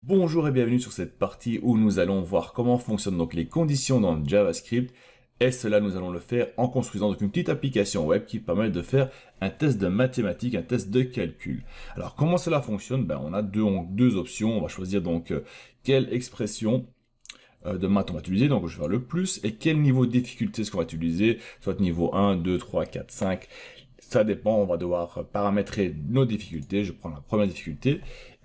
Bonjour et bienvenue sur cette partie où nous allons voir comment fonctionnent donc les conditions dans JavaScript. Et cela, nous allons le faire en construisant donc une petite application web qui permet de faire un test de mathématiques, un test de calcul. Alors, comment cela fonctionne? On a deux options. On va choisir donc quelle expression de maths on va utiliser. Donc, je vais faire le plus et quel niveau de difficulté est-ce qu'on va utiliser. Soit niveau 1, 2, 3, 4, 5. Ça dépend. On va devoir paramétrer nos difficultés. Je prends la première difficulté.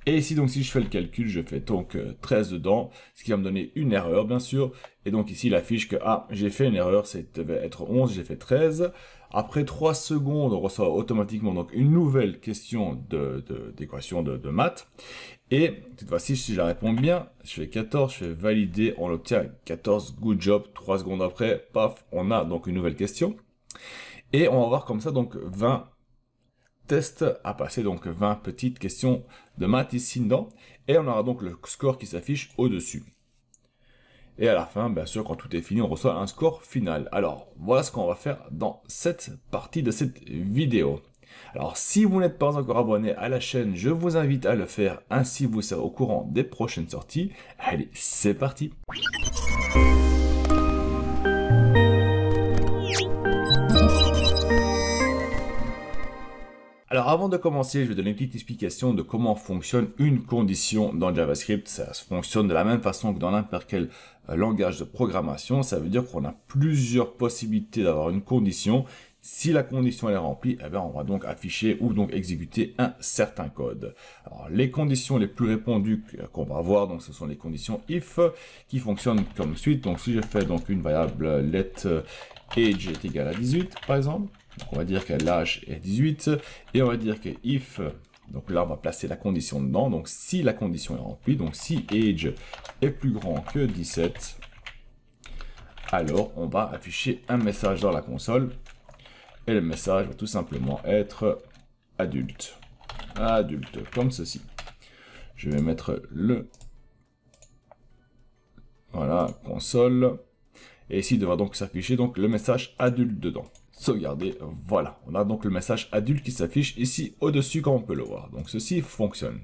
Et ici, donc, si je fais le calcul, je fais donc 13 dedans, ce qui va me donner une erreur, bien sûr. Et donc, ici, il affiche que, j'ai fait une erreur, ça devait être 11, j'ai fait 13. Après 3 secondes, on reçoit automatiquement donc une nouvelle question d'équation de maths. Et cette fois-ci, si je la réponds bien, je fais 14, je fais valider, on obtient 14, good job. 3 secondes après, paf, on a donc une nouvelle question. Et on va voir comme ça, donc, 20 tests à passer, donc 20 petites questions de maths ici dedans, et on aura donc le score qui s'affiche au-dessus. Et à la fin, bien sûr, quand tout est fini, on reçoit un score final. Alors, voilà ce qu'on va faire dans cette partie de cette vidéo. Alors, si vous n'êtes pas encore abonné à la chaîne, je vous invite à le faire, ainsi vous serez au courant des prochaines sorties. Allez, c'est parti! Alors avant de commencer, je vais donner une petite explication de comment fonctionne une condition dans JavaScript. Ça fonctionne de la même façon que dans n'importe quel langage de programmation. Ça veut dire qu'on a plusieurs possibilités d'avoir une condition. Si la condition est remplie, on va donc afficher ou donc exécuter un certain code. Alors, les conditions les plus répandues qu'on va avoir, donc ce sont les conditions if qui fonctionnent comme suit. Donc si je fais donc une variable let age est égal à 18 par exemple. Donc on va dire que l'âge est 18 et on va dire que if, donc là on va placer la condition dedans, donc si la condition est remplie, donc si age est plus grand que 17, alors on va afficher un message dans la console et le message va tout simplement être adulte, comme ceci. Je vais mettre voilà, console, et ici il devra donc s'afficher donc le message adulte dedans. Sauvegarder, voilà, on a donc le message adulte qui s'affiche ici au-dessus comme on peut le voir. Donc ceci fonctionne.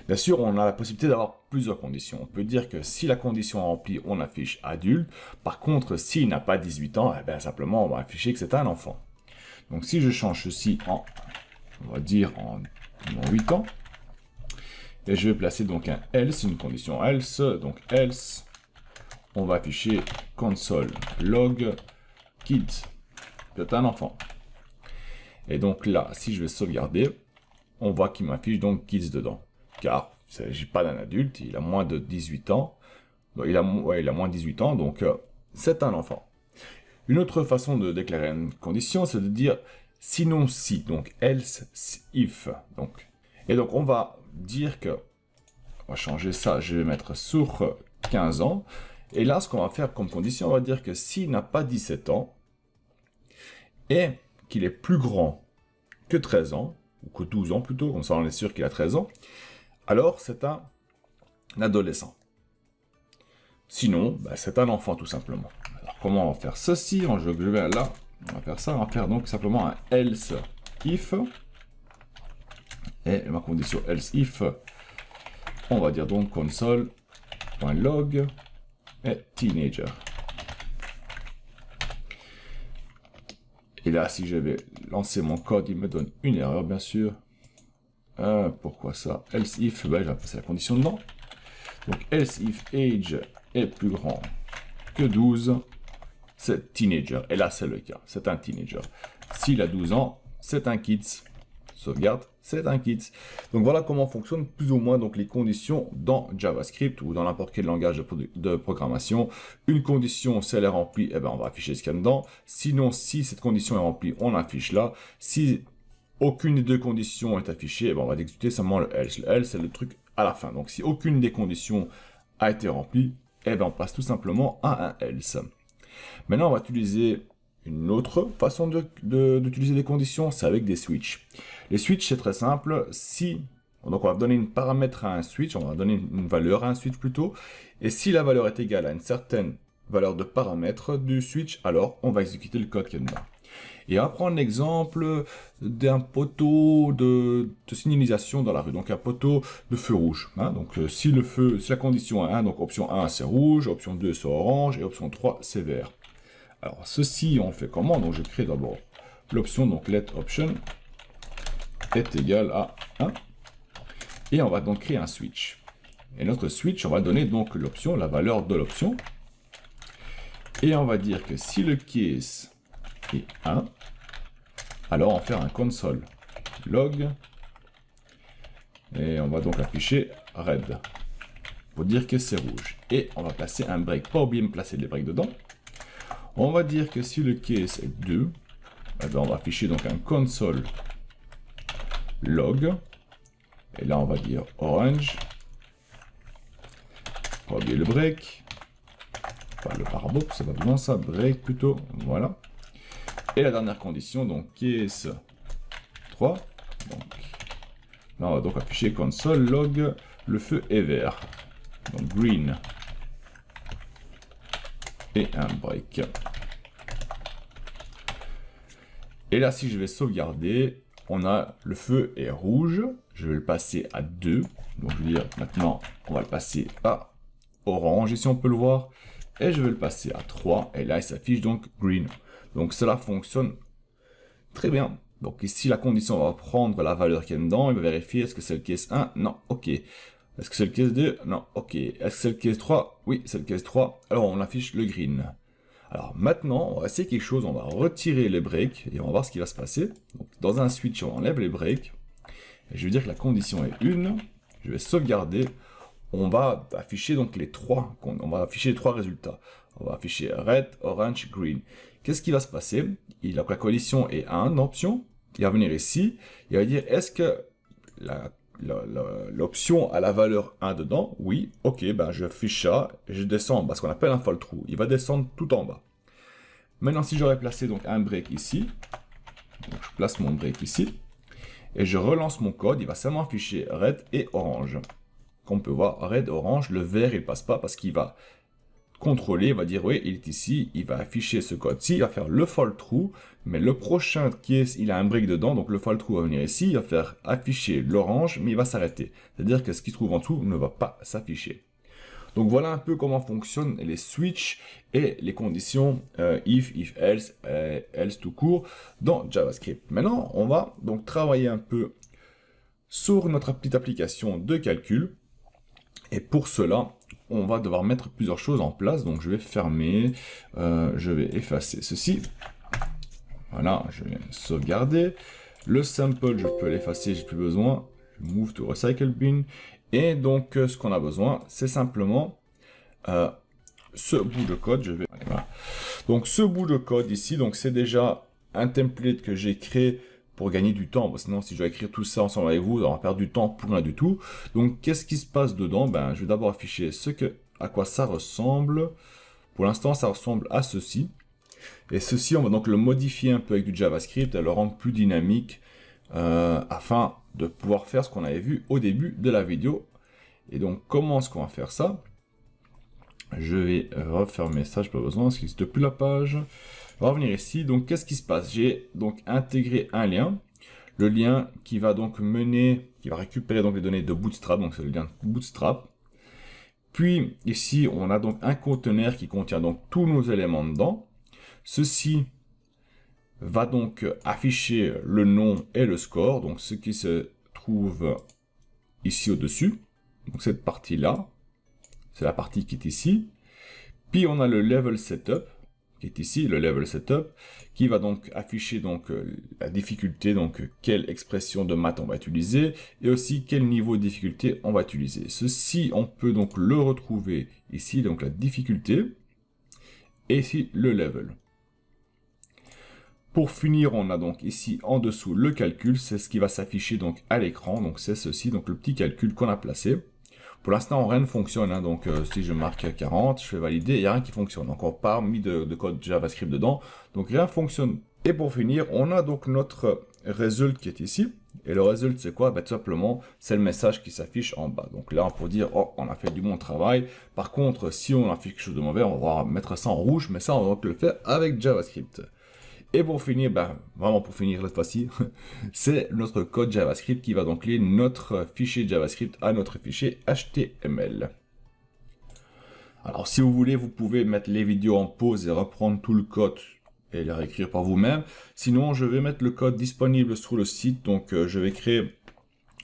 Bien sûr, on a la possibilité d'avoir plusieurs conditions. On peut dire que si la condition est remplie, on affiche adulte. Par contre, s'il n'a pas 18 ans, simplement on va afficher que c'est un enfant. Donc si je change ceci en, on va dire en 8 ans, et je vais placer donc un else, une condition else, donc else, on va afficher console log kids. C'est un enfant. Et donc là, si je vais sauvegarder, on voit qu'il m'affiche donc kids dedans. Car il ne s'agit pas d'un adulte, il a moins de 18 ans. Donc, il a moins de 18 ans, donc c'est un enfant. Une autre façon de déclarer une condition, c'est de dire sinon si, donc else if. Et donc on va dire que, on va changer ça, je vais mettre sur 15 ans. Et là, ce qu'on va faire comme condition, on va dire que s'il n'a pas 17 ans, et qu'il est plus grand que 13 ans, ou que 12 ans plutôt, comme ça on est sûr qu'il a 13 ans, alors c'est un adolescent. Sinon, c'est un enfant tout simplement. Alors comment on va faire ceci? Je vais là, on va faire ça, on va faire donc simplement un else if, et ma condition else if, on va dire donc console.log et teenager. Et là, si je vais lancer mon code, il me donne une erreur, bien sûr. Pourquoi ça? Else if, je vais passer la condition dedans. Donc, else if age est plus grand que 12, c'est teenager. Et là, c'est le cas, c'est un teenager. S'il a 12 ans, c'est un kids. Sauvegarde, c'est un kids. Donc voilà comment fonctionnent plus ou moins donc les conditions dans JavaScript ou dans n'importe quel langage de programmation. Une condition, si elle est remplie, on va afficher ce qu'il y a dedans. Sinon, si cette condition est remplie, on affiche là. Si aucune des deux conditions est affichée, on va exécuter seulement le else. Le else, c'est le truc à la fin. Donc si aucune des conditions a été remplie, on passe tout simplement à un else. Maintenant, on va utiliser une autre façon d'utiliser les conditions, c'est avec des switches. Les switches, c'est très simple. Donc on va donner une paramètre à un switch, on va donner une valeur à un switch plutôt. Et si la valeur est égale à une certaine valeur de paramètre du switch, alors on va exécuter le code qui est dedans. Et on va prendre l'exemple d'un poteau de signalisation dans la rue, donc un poteau de feu rouge. Hein. Donc si la condition est 1, donc option 1 c'est rouge, option 2 c'est orange et option 3 c'est vert. Alors ceci on fait comment? Donc je crée d'abord l'option, donc let option est égal à 1. Et on va donc créer un switch. Et notre switch, on va donner donc l'option, la valeur de l'option. Et on va dire que si le case est 1, alors on va faire un console log. Et on va donc afficher red pour dire que c'est rouge. Et on va placer un break. Pas oublier de placer les breaks dedans. On va dire que si le case est 2, eh bien on va afficher donc un console log. Et là on va dire orange. Pas oublier le break. Pas le parabole, c'est pas besoin ça, break plutôt. Voilà. Et la dernière condition, donc case 3. Donc, là on va donc afficher console log, le feu est vert. Donc green. Et un break. Et là si je vais sauvegarder, on a le feu est rouge. Je vais le passer à 2. Donc je veux dire maintenant on va le passer à orange ici on peut le voir. Et je vais le passer à 3. Et là il s'affiche donc green. Donc cela fonctionne très bien. Donc ici la condition va prendre la valeur qu'il y a dedans. Il va vérifier est-ce que c'est le case 1. Non, ok. Est-ce que c'est le case 2? Non, ok. Est-ce que c'est le case 3? Oui, c'est le case 3. Alors on affiche le green. Alors maintenant, on va essayer quelque chose. On va retirer les breaks et on va voir ce qui va se passer. Donc, dans un switch, on enlève les breaks. Et je vais dire que la condition est 1. Je vais sauvegarder. On va afficher donc les 3. On va afficher les 3 résultats. On va afficher red, orange, green. Qu'est-ce qui va se passer? La condition est 1 option. Il va venir ici. Il va dire est-ce que l'option a la valeur 1 dedans? Oui, ok, ben je fiche ça, et je descends en bas, ce qu'on appelle un fall through. Il va descendre tout en bas. Maintenant, si j'aurais placé donc un break ici, donc je place mon break ici, et je relance mon code, il va seulement afficher red et orange. Comme on peut voir, red, orange, le vert il passe pas parce qu'il va contrôler, il va dire oui, il est ici, il va afficher ce code-ci, il va faire le fall through, mais le prochain case, il a un break dedans, donc le fall through va venir ici, il va faire afficher l'orange, mais il va s'arrêter. C'est-à-dire que ce qui se trouve en dessous ne va pas s'afficher. Donc voilà un peu comment fonctionnent les switches et les conditions if, else, else tout court dans JavaScript. Maintenant, on va donc travailler un peu sur notre petite application de calcul. Et pour cela, on va devoir mettre plusieurs choses en place. Donc je vais fermer, je vais effacer ceci. Voilà, je vais sauvegarder. Le sample, je peux l'effacer, j'ai plus besoin. Je move to recycle bin. Et donc ce qu'on a besoin, c'est simplement ce bout de code. Voilà. Donc ce bout de code ici, donc c'est déjà un template que j'ai créé pour gagner du temps. Sinon, si je dois écrire tout ça ensemble avec vous, on va perdre du temps pour rien du tout. Donc, qu'est-ce qui se passe dedans? Ben, je vais d'abord afficher à quoi ça ressemble. Pour l'instant, ça ressemble à ceci. Et ceci, on va donc le modifier un peu avec du JavaScript, et le rendre plus dynamique, afin de pouvoir faire ce qu'on avait vu au début de la vidéo. Et donc, comment est-ce qu'on va faire ça? Je vais refermer ça, je n'ai pas besoin, parce qu'il n'existe plus la page. On va revenir ici. Donc, qu'est-ce qui se passe? J'ai donc intégré un lien. Le lien qui va donc qui va récupérer donc les données de Bootstrap. Donc, c'est le lien Bootstrap. Puis, ici, on a donc un conteneur qui contient donc tous nos éléments dedans. Ceci va donc afficher le nom et le score. Donc, ce qui se trouve ici au-dessus. Donc, cette partie-là, c'est la partie qui est ici. Puis, on a le level setup qui est ici, le level setup, qui va donc afficher donc la difficulté, donc quelle expression de maths on va utiliser, et aussi quel niveau de difficulté on va utiliser. Ceci, on peut donc le retrouver ici, donc la difficulté, et ici le level. Pour finir, on a donc ici en dessous le calcul, c'est ce qui va s'afficher donc à l'écran, donc c'est ceci, donc le petit calcul qu'on a placé. Pour l'instant, rien ne fonctionne, hein, donc si je marque 40, je fais valider, il n'y a rien qui fonctionne. Donc on n'a pas mis de code JavaScript dedans, donc rien ne fonctionne. Et pour finir, on a donc notre result qui est ici. Et le result, c'est quoi? Ben, tout simplement, c'est le message qui s'affiche en bas. Donc là, on peut dire, oh, on a fait du bon travail. Par contre, si on a fait quelque chose de mauvais, on va mettre ça en rouge, mais ça, on va donc le faire avec JavaScript. Et pour finir, ben, vraiment pour finir cette fois-ci, c'est notre code JavaScript qui va donc lier notre fichier JavaScript à notre fichier HTML. Alors si vous voulez, vous pouvez mettre les vidéos en pause et reprendre tout le code et les réécrire par vous-même. Sinon, je vais mettre le code disponible sur le site. Donc je vais créer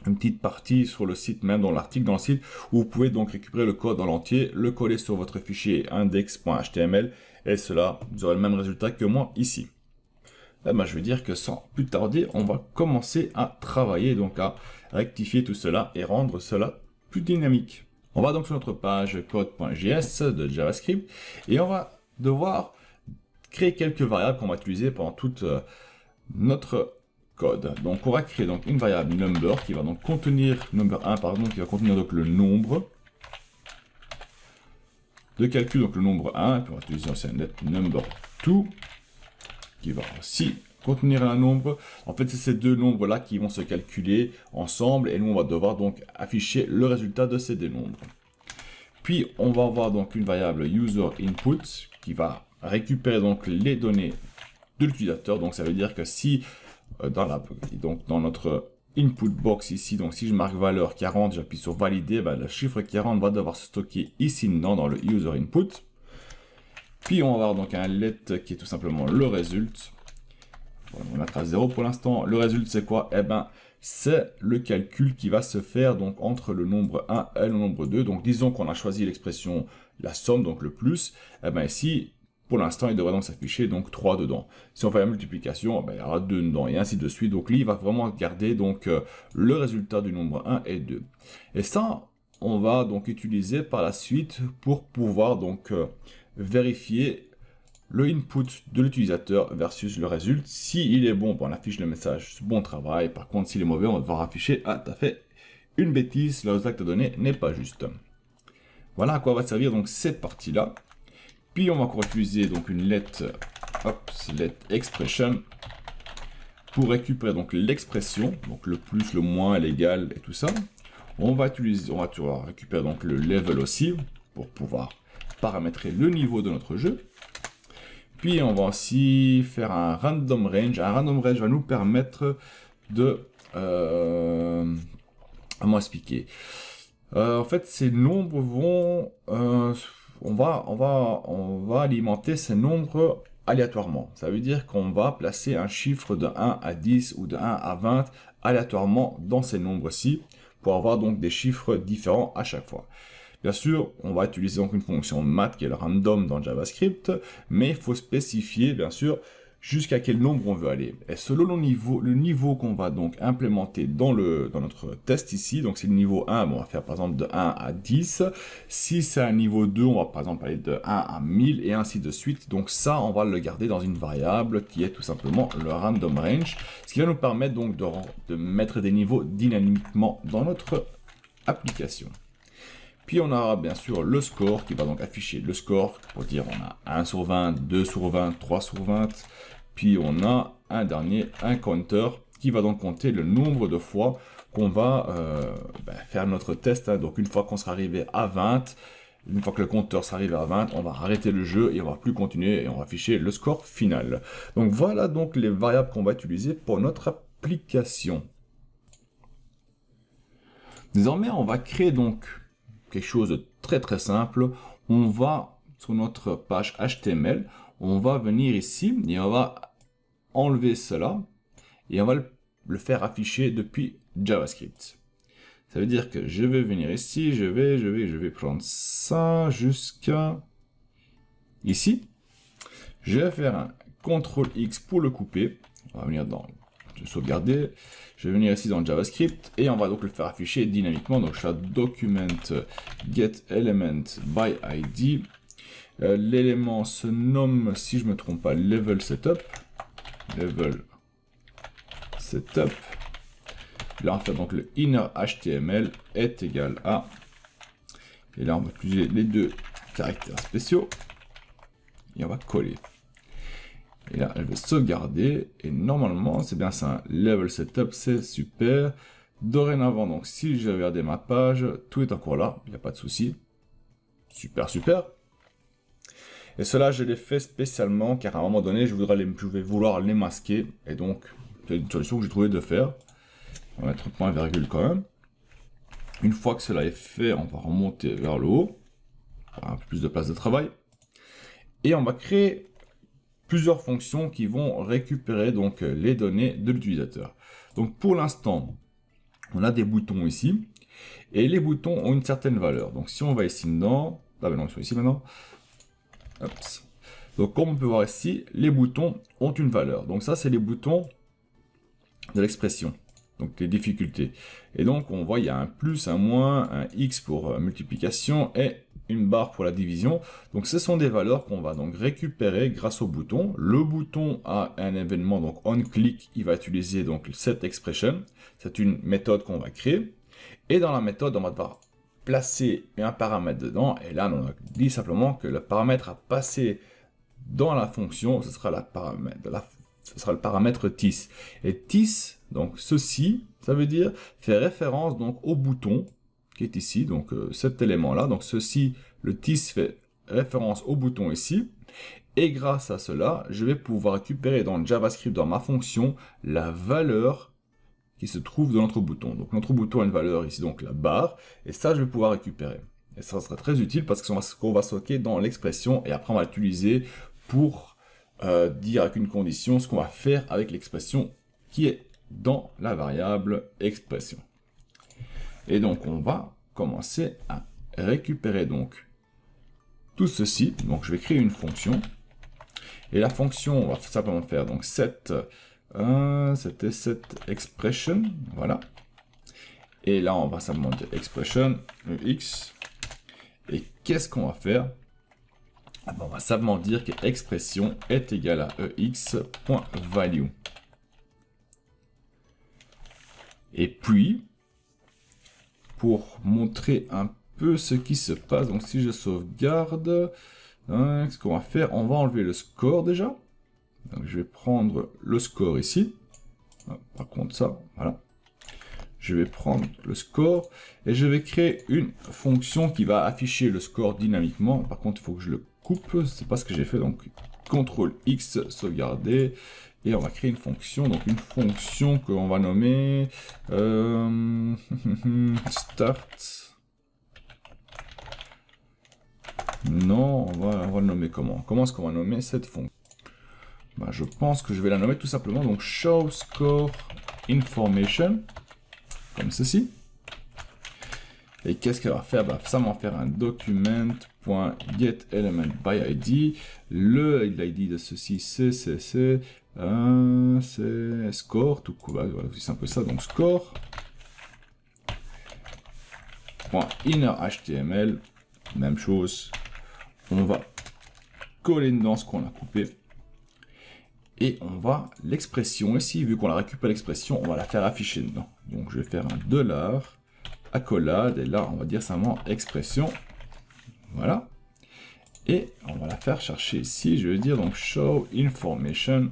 une petite partie sur le site, même dans l'article dans le site, où vous pouvez donc récupérer le code en entier, le coller sur votre fichier index.html, et cela, vous aurez le même résultat que moi ici. Là, ben, je veux dire que sans plus tarder, on va commencer à travailler, donc à rectifier tout cela et rendre cela plus dynamique. On va donc sur notre page code.js de JavaScript, et on va devoir créer quelques variables qu'on va utiliser pendant toute notre code. Donc on va créer donc une variable number qui va donc contenir number 1 pardon, qui va contenir donc le nombre de calcul, donc le nombre 1, et puis on va utiliser aussi un net number 2 qui va aussi contenir un nombre. En fait, c'est ces deux nombres là qui vont se calculer ensemble, et nous on va devoir donc afficher le résultat de ces deux nombres. Puis on va avoir donc une variable user input qui va récupérer donc les données de l'utilisateur. Donc ça veut dire que si dans notre input box ici, donc si je marque valeur 40, j'appuie sur valider, ben, le chiffre 40 va devoir se stocker ici dans le user input. Puis on va avoir donc un let qui est tout simplement le result. On va mettre à 0 pour l'instant. Le result c'est quoi? Eh ben c'est le calcul qui va se faire donc entre le nombre 1 et le nombre 2. Donc disons qu'on a choisi l'expression la somme, donc le plus. Eh ben ici, pour l'instant, il devrait donc s'afficher donc 3 dedans. Si on fait la multiplication, ben, il y aura 2 dedans et ainsi de suite. Donc lui, il va vraiment garder donc le résultat du nombre 1 et 2. Et ça, on va donc utiliser par la suite pour pouvoir donc vérifier le input de l'utilisateur versus le résultat. S'il est bon, on affiche le message bon travail. Par contre, s'il est mauvais, on va devoir afficher ah, t'as fait une bêtise, le résultat que tu as donné n'est pas juste. Voilà à quoi va servir donc cette partie-là. Puis on va encore utiliser donc une let expression pour récupérer donc l'expression, donc le plus, le moins, l'égal et tout ça. On va récupérer donc le level aussi pour pouvoir paramétrer le niveau de notre jeu. Puis on va aussi faire un random range. Un random range va nous permettre de comment expliquer. En fait, ces nombres vont on va alimenter ces nombres aléatoirement. Ça veut dire qu'on va placer un chiffre de 1 à 10 ou de 1 à 20 aléatoirement dans ces nombres-ci pour avoir donc des chiffres différents à chaque fois. Bien sûr, on va utiliser donc une fonction math qui est le random dans JavaScript, mais il faut spécifier bien sûr jusqu'à quel nombre on veut aller. Et selon le niveau qu'on va donc implémenter dans notre test ici, donc c'est le niveau 1, bon, on va faire par exemple de 1 à 10. Si c'est un niveau 2, on va par exemple aller de 1 à 1000 et ainsi de suite. Donc ça, on va le garder dans une variable qui est tout simplement le random range, ce qui va nous permettre donc de mettre des niveaux dynamiquement dans notre application. Puis on aura bien sûr le score qui va donc afficher le score pour dire on a 1 sur 20, 2 sur 20, 3 sur 20. Puis on a un dernier, un counter qui va donc compter le nombre de fois qu'on va faire notre test. Hein. Donc une fois qu'on sera arrivé à 20, une fois que le compteur sera arrivé à 20, on va arrêter le jeu et on va plus continuer et on va afficher le score final. Donc voilà donc les variables qu'on va utiliser pour notre application. Désormais on va créer donc quelque chose de très très simple. On va sur notre page HTML, on va venir ici et on va enlever cela et on va le faire afficher depuis JavaScript. Ça veut dire que je vais venir ici, je vais prendre ça jusqu'à ici. Je vais faire un CTRL X pour le couper. On va venir dans sauvegarder. Je vais venir ici dans JavaScript et on va donc le faire afficher dynamiquement. Donc je fais document get element by ID. L'élément se nomme, si je me trompe pas, level setup. Level setup. Là on fait donc le inner HTML est égal à. Et là on va utiliser les deux caractères spéciaux et on va coller. Et là, elle veut sauvegarder. Et normalement, c'est bien ça. Level setup, c'est super. Dorénavant, donc, si je vais regarder ma page, tout est encore là. Il n'y a pas de souci. Super, super. Et cela, je l'ai fait spécialement car à un moment donné, je vais vouloir les masquer. Et donc, c'est une solution que j'ai trouvé de faire. On va mettre un point virgule quand même. Une fois que cela est fait, on va remonter vers le haut. Un peu plus de place de travail. Et on va créer plusieurs fonctions qui vont récupérer donc les données de l'utilisateur. Donc pour l'instant, on a des boutons ici. Et les boutons ont une certaine valeur. Donc si on va ici dedans, ah ben non, ils sont ici maintenant. Oups. Donc comme on peut voir ici, les boutons ont une valeur. Donc ça, c'est les boutons de l'expression. Donc les difficultés. Et donc on voit, il y a un plus, un moins, un X pour multiplication et une barre pour la division. Donc ce sont des valeurs qu'on va donc récupérer grâce au bouton. Le bouton a un événement, donc on click, il va utiliser donc cette expression. C'est une méthode qu'on va créer. Et dans la méthode, on va devoir placer un paramètre dedans. Et là, on a dit simplement que le paramètre à passer dans la fonction, ce sera le paramètre tis. Et tis, donc ceci, ça veut dire, fait référence donc au bouton qui est ici, donc cet élément-là. Donc ceci, le tis fait référence au bouton ici. Et grâce à cela, je vais pouvoir récupérer dans JavaScript, dans ma fonction, la valeur qui se trouve dans notre bouton. Donc notre bouton a une valeur ici, donc la barre, et ça je vais pouvoir récupérer. Et ça sera très utile parce que c'est ce qu'on va stocker dans l'expression, et après on va l'utiliser pour dire avec une condition ce qu'on va faire avec l'expression qui est dans la variable expression. Et donc on va commencer à récupérer donc tout ceci. Donc je vais créer une fonction, et la fonction, on va simplement faire donc cette c'était cette expression, voilà. Et là, on va simplement dire expression, EX. Et qu'est-ce qu'on va faire? Ah ben, on va simplement dire que expression est égale à EX.value. Et puis, pour montrer un peu ce qui se passe, donc si je sauvegarde, ce qu'on va faire, on va enlever le score déjà. Donc je vais prendre le score ici. Par contre ça, voilà. Je vais prendre le score et je vais créer une fonction qui va afficher le score dynamiquement. Par contre, il faut que je le coupe. C'est pas ce que j'ai fait. Donc CTRL X, sauvegarder. Et on va créer une fonction. Donc une fonction qu'on va nommer start. Non, on va le nommer comment? Comment est-ce qu'on va nommer cette fonction? Bah, je pense que je vais la nommer tout simplement, donc show score information, comme ceci. Et qu'est-ce qu'elle va faire? Bah, ça va faire un document.getElementById. L'ID de ceci, c'est score, tout coup, voilà, c'est un peu ça, donc score. .innerHTML, même chose. On va coller dedans ce qu'on a coupé. Et on va, l'expression ici, vu qu'on a récupéré l'expression, on va la faire afficher dedans. Donc je vais faire un $, accolade, et là on va dire simplement expression. Voilà. Et on va la faire chercher ici, je vais dire donc show information.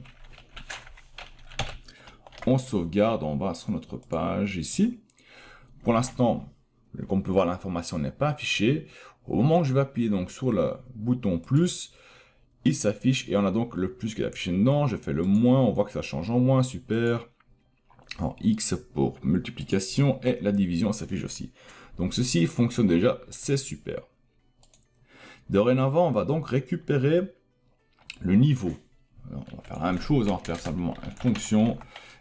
On sauvegarde, on va sur notre page ici. Pour l'instant, comme on peut voir, l'information n'est pas affichée. Au moment où je vais appuyer donc sur le bouton plus, il s'affiche et on a donc le plus qui est affiché dedans. Je fais le moins, on voit que ça change en moins, super. En X pour multiplication et la division s'affiche aussi. Donc ceci fonctionne déjà, c'est super. Dorénavant, on va donc récupérer le niveau. Alors, on va faire la même chose, on va faire simplement une fonction.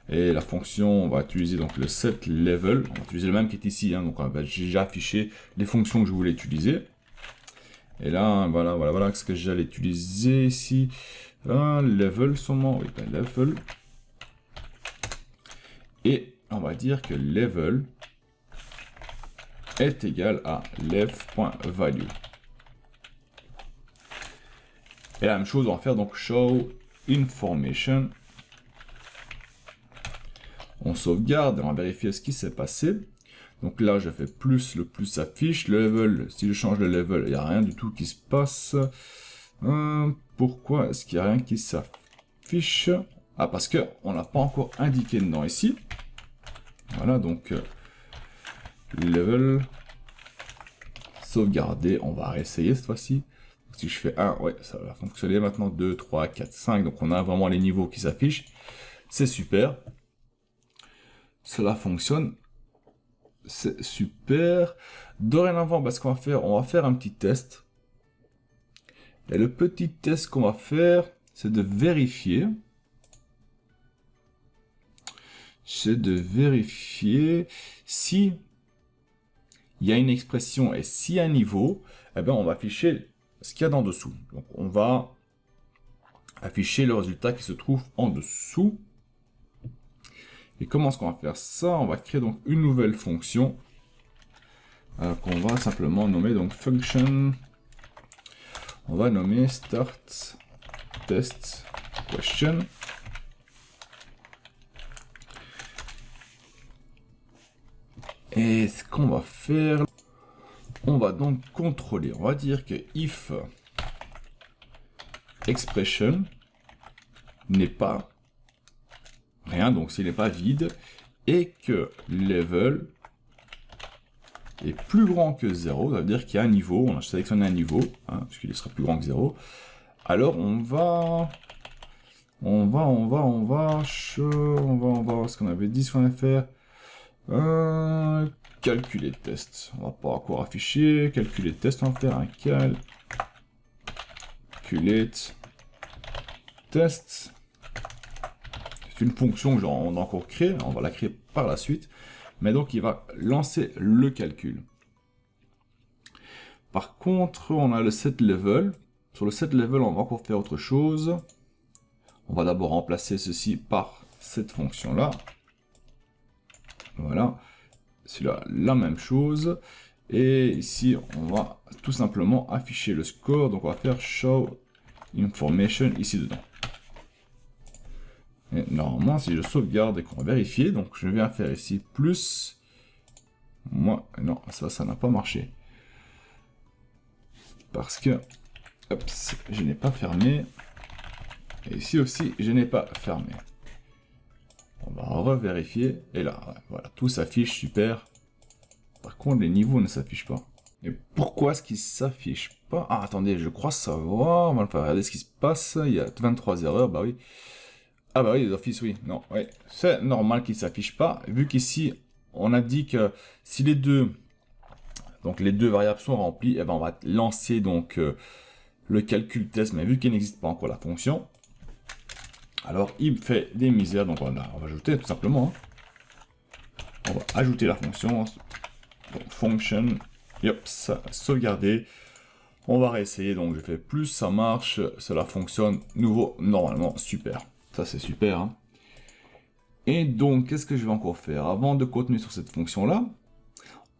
Et la fonction, on va utiliser donc le setLevel. On va utiliser le même qui est ici, hein, donc j'ai déjà affiché les fonctions que je voulais utiliser. Et là, voilà ce que j'allais utiliser ici. Un level sûrement, oui, ben level. Et on va dire que level est égal à lev.value. Et la même chose, on va faire donc show information. On sauvegarde et on va vérifier ce qui s'est passé. Donc là, je fais plus, le plus s'affiche. Le level, si je change le level, il n'y a rien du tout qui se passe. Pourquoi est-ce qu'il n'y a rien qui s'affiche? Ah, parce qu'on n'a pas encore indiqué dedans ici. Voilà, donc level, sauvegarder. On va réessayer cette fois-ci. Si je fais 1, ouais, ça va fonctionner maintenant. 2, 3, 4, 5. Donc on a vraiment les niveaux qui s'affichent. C'est super. Cela fonctionne. C'est super. Dorénavant, ce qu'on va faire, on va faire un petit test. Et le petit test qu'on va faire, c'est de vérifier. Si il y a une expression et s'il y a un niveau, eh ben on va afficher ce qu'il y a en dessous. Donc on va afficher le résultat qui se trouve en dessous. Et comment est-ce qu'on va faire ça? On va créer donc une nouvelle fonction qu'on va simplement nommer donc function. On va nommer start test question. Et ce qu'on va faire, on va donc contrôler. On va dire que if expression n'est pas rien, donc s'il n'est pas vide, et que level est plus grand que 0, ça veut dire qu'il y a un niveau, on a sélectionné un niveau, hein, puisqu'il sera plus grand que 0, alors on va, ce qu'on avait dit, ce qu'on va faire, calculer test, on va pas encore afficher, calculer test, on va faire un calculate test. C'est une fonction que on a encore créée, on va la créer par la suite, mais donc il va lancer le calcul. Par contre, on a le set level. Sur le set level, on va encore faire autre chose. On va d'abord remplacer ceci par cette fonction-là. Voilà. Celui-là, la même chose. Et ici, on va tout simplement afficher le score. Donc on va faire show information ici dedans. Et normalement, si je sauvegarde et qu'on va vérifier, donc je viens faire ici plus. Moi, non, ça n'a pas marché. Parce que, hop, je n'ai pas fermé. Et ici aussi, je n'ai pas fermé. On va revérifier. Et là, voilà, tout s'affiche, super. Par contre, les niveaux ne s'affichent pas. Et pourquoi est-ce qu'ils ne s'affichent pas? Ah, attendez, je crois savoir. On va regarder ce qui se passe. Il y a 23 erreurs, bah oui. Ah bah oui, les offices, oui. Non, oui. C'est normal qu'ils ne s'affichent pas. Vu qu'ici, on a dit que si les deux variables sont remplies, eh ben on va lancer donc le calcul test, mais vu qu'il n'existe pas encore la fonction, alors il fait des misères, donc on va ajouter tout simplement. On va ajouter la fonction, donc function, hop, ça sauvegarder. On va réessayer, donc je fais plus, ça marche, cela fonctionne, nouveau, normalement, super. Ça c'est super. Hein. Et donc, qu'est-ce que je vais encore faire? Avant de continuer sur cette fonction-là,